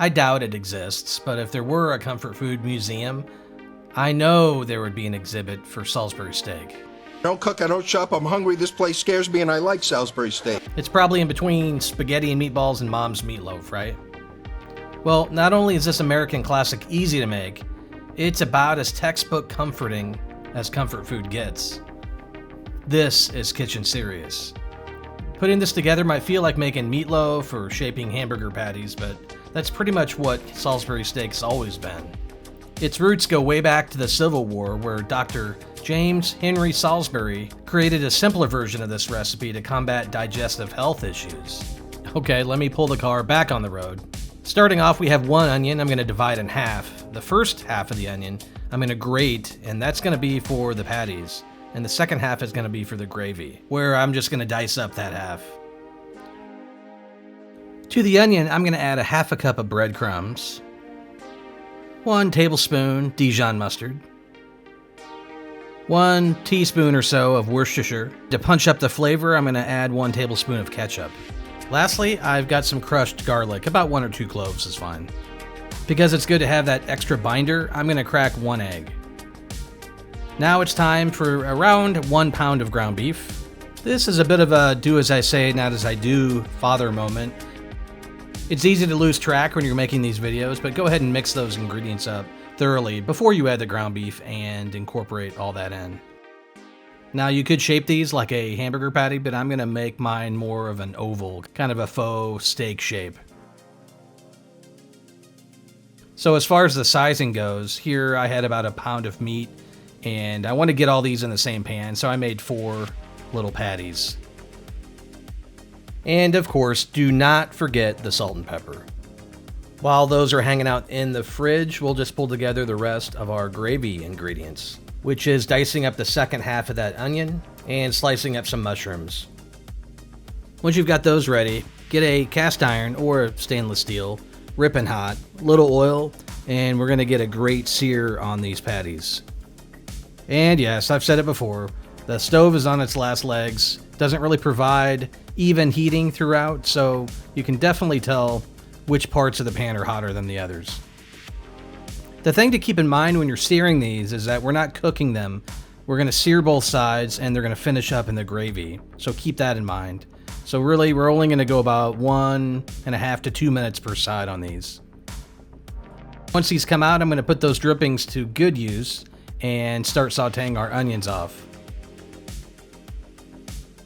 I doubt it exists, but if there were a comfort food museum, I know there would be an exhibit for Salisbury steak. I don't cook, I don't shop, I'm hungry, this place scares me, and I like Salisbury steak. It's probably in between spaghetti and meatballs and mom's meatloaf, right? Well, not only is this American classic easy to make, it's about as textbook comforting as comfort food gets. This is kitchen serious. Putting this together might feel like making meatloaf or shaping hamburger patties, but that's pretty much what Salisbury steak's always been. Its roots go way back to the Civil War, where Dr. James Henry Salisbury created a simpler version of this recipe to combat digestive health issues. Okay, let me pull the car back on the road. Starting off, we have one onion I'm going to divide in half. The first half of the onion I'm going to grate, and that's going to be for the patties. And the second half is going to be for the gravy, where I'm just going to dice up that half. To the onion, I'm going to add a half a cup of breadcrumbs, 1 tablespoon Dijon mustard, 1 teaspoon or so of Worcestershire. To punch up the flavor, I'm going to add 1 tablespoon of ketchup. Lastly, I've got some crushed garlic, about 1 or 2 cloves is fine. Because it's good to have that extra binder, I'm going to crack 1 egg. Now it's time for around 1 pound of ground beef. This is a bit of a do as I say, not as I do father moment. It's easy to lose track when you're making these videos, but go ahead and mix those ingredients up thoroughly before you add the ground beef and incorporate all that in. Now you could shape these like a hamburger patty, but I'm going to make mine more of an oval, kind of a faux steak shape. So as far as the sizing goes, here I had about a pound of meat, and I want to get all these in the same pan, so I made 4 little patties. And of course, do not forget the salt and pepper. While those are hanging out in the fridge, we'll just pull together the rest of our gravy ingredients, which is dicing up the second half of that onion and slicing up some mushrooms. Once you've got those ready, get a cast iron or stainless steel, ripping hot, little oil, and we're going to get a great sear on these patties. And yes, I've said it before, the stove is on its last legs, doesn't really provide even heating throughout, so you can definitely tell which parts of the pan are hotter than the others. The thing to keep in mind when you're searing these is that we're not cooking them. We're going to sear both sides and they're going to finish up in the gravy, so keep that in mind. So really, we're only going to go about 1.5 to 2 minutes per side on these. Once these come out, I'm going to put those drippings to good use and start sauteing our onions off.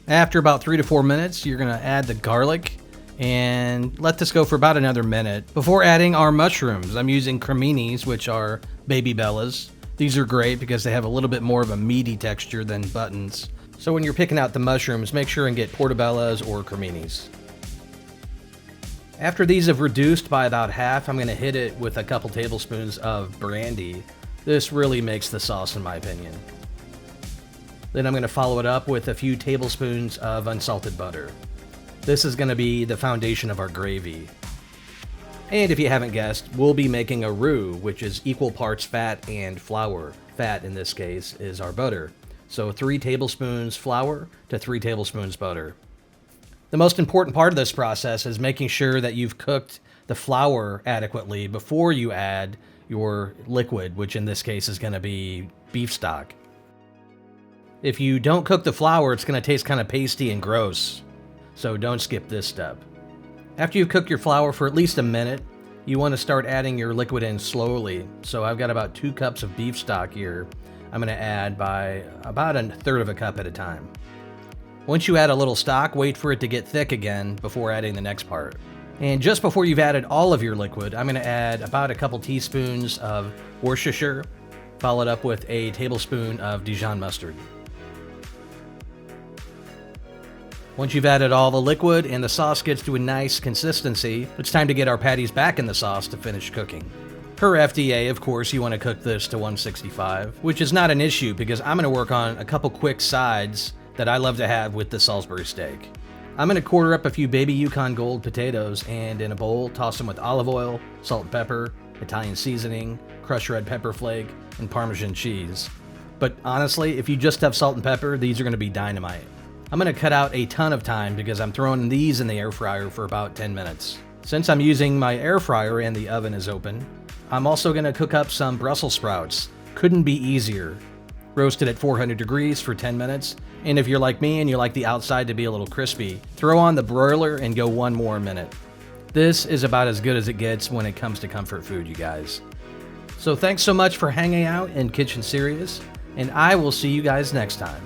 After about 3 to 4 minutes, you're going to add the garlic and let this go for about another minute before adding our mushrooms. I'm using creminis, which are baby bellas. These are great because they have a little bit more of a meaty texture than buttons. So when you're picking out the mushrooms, make sure and get portobellas or creminis. After these have reduced by about half, I'm going to hit it with a couple tablespoons of brandy. This really makes the sauce in my opinion. Then I'm going to follow it up with a few tablespoons of unsalted butter. This is going to be the foundation of our gravy. And if you haven't guessed, we'll be making a roux, which is equal parts fat and flour. Fat in this case is our butter. So 3 tablespoons flour to 3 tablespoons butter. The most important part of this process is making sure that you've cooked the flour adequately before you add your liquid, which in this case is going to be beef stock. If you don't cook the flour, it's going to taste kind of pasty and gross, so don't skip this step. After you've cooked your flour for at least a minute, you want to start adding your liquid in slowly. So I've got about 2 cups of beef stock here. I'm going to add by about 1/3 of a cup at a time. Once you add a little stock, wait for it to get thick again before adding the next part. And just before you've added all of your liquid, I'm going to add about a couple teaspoons of Worcestershire, followed up with a tablespoon of Dijon mustard. Once you've added all the liquid and the sauce gets to a nice consistency, it's time to get our patties back in the sauce to finish cooking. Per FDA, of course, you want to cook this to 165, which is not an issue because I'm going to work on a couple quick sides that I love to have with the Salisbury steak. I'm going to quarter up a few baby Yukon Gold potatoes and in a bowl, toss them with olive oil, salt and pepper, Italian seasoning, crushed red pepper flake, and Parmesan cheese. But honestly, if you just have salt and pepper, these are going to be dynamite. I'm going to cut out a ton of time because I'm throwing these in the air fryer for about 10 minutes. Since I'm using my air fryer and the oven is open, I'm also going to cook up some Brussels sprouts. Couldn't be easier. Roasted at 400 degrees for 10 minutes, and if you're like me and you like the outside to be a little crispy, throw on the broiler and go 1 more minute. This is about as good as it gets when it comes to comfort food, you guys. So thanks so much for hanging out in Kitchen Serious, and I will see you guys next time.